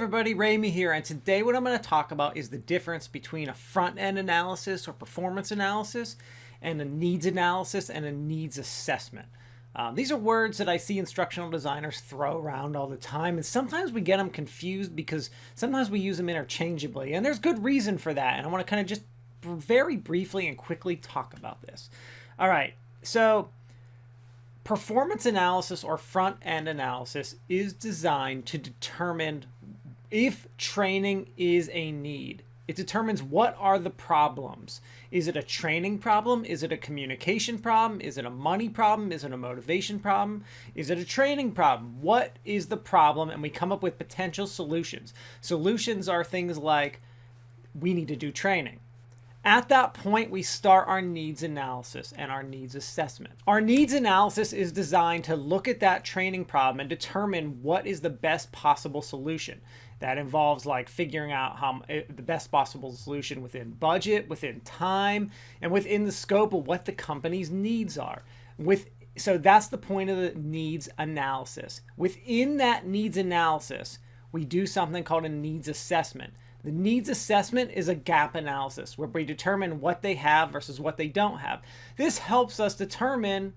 everybody, Ramey here, and today what I'm going to talk about is the difference between a front-end analysis or performance analysis and a needs analysis and a needs assessment. These are words that I see instructional designers throw around all the time, and sometimes we get them confused because sometimes we use them interchangeably, and there's good reason for that, and I want to kind of just very briefly and quickly talk about this. All right, so performance analysis or front-end analysis is designed to determine if training is a need. It determines what are the problems. Is it a training problem? Is it a communication problem? Is it a money problem? Is it a motivation problem? Is it a training problem? What is the problem? And we come up with potential solutions. Solutions are things like, we need to do training. At that point, we start our needs analysis and our needs assessment. Our needs analysis is designed to look at that training problem and determine what is the best possible solution. That involves like figuring out how the best possible solution within budget, within time, and within the scope of what the company's needs are. So that's the point of the needs analysis. Within that needs analysis, we do something called a needs assessment. The needs assessment is a gap analysis where we determine what they have versus what they don't have. This helps us determine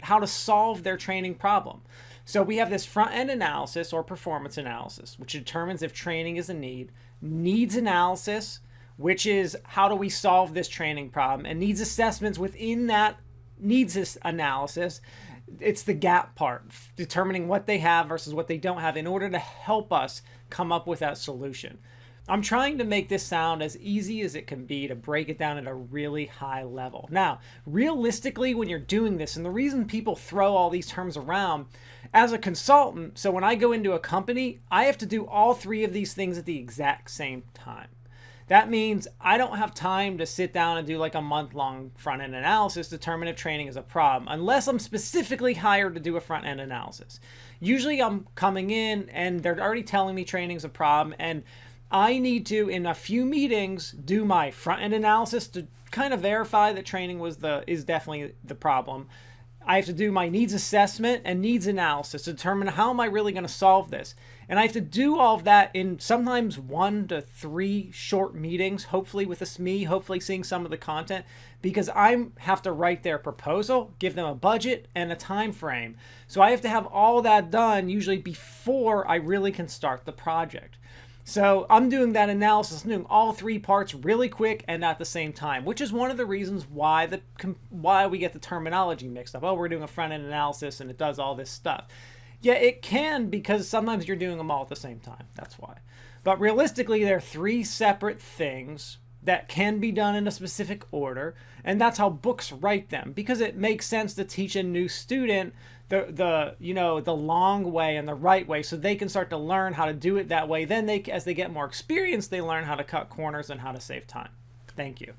how to solve their training problem. So we have this front-end analysis or performance analysis, which determines if training is a need. Needs analysis, which is how do we solve this training problem. And needs assessments within that needs analysis, it's the gap part, determining what they have versus what they don't have in order to help us come up with that solution. I'm trying to make this sound as easy as it can be to break it down at a really high level. Now, realistically, when you're doing this, and the reason people throw all these terms around, as a consultant, so when I go into a company, I have to do all three of these things at the exact same time. That means I don't have time to sit down and do like a month-long front-end analysis to determine if training is a problem, unless I'm specifically hired to do a front-end analysis. Usually I'm coming in and they're already telling me training is a problem, and I need to, in a few meetings, do my front-end analysis to kind of verify that training is definitely the problem. I have to do my needs assessment and needs analysis to determine how am I really going to solve this. And I have to do all of that in sometimes 1 to 3 short meetings, hopefully with a SME, hopefully seeing some of the content, because I have to write their proposal, give them a budget and a time frame. So I have to have all that done usually before I really can start the project. So I'm doing that analysis, doing all 3 parts really quick and at the same time, which is one of the reasons why we get the terminology mixed up. Oh, we're doing a front-end analysis and it does all this stuff. Yeah, it can, because sometimes you're doing them all at the same time. That's why. But realistically, there are 3 separate things that can be done in a specific order, and that's how books write them, because it makes sense to teach a new student the long way and the right way, so they can start to learn how to do it that way. Then as they get more experience, they learn how to cut corners and how to save time. Thank you.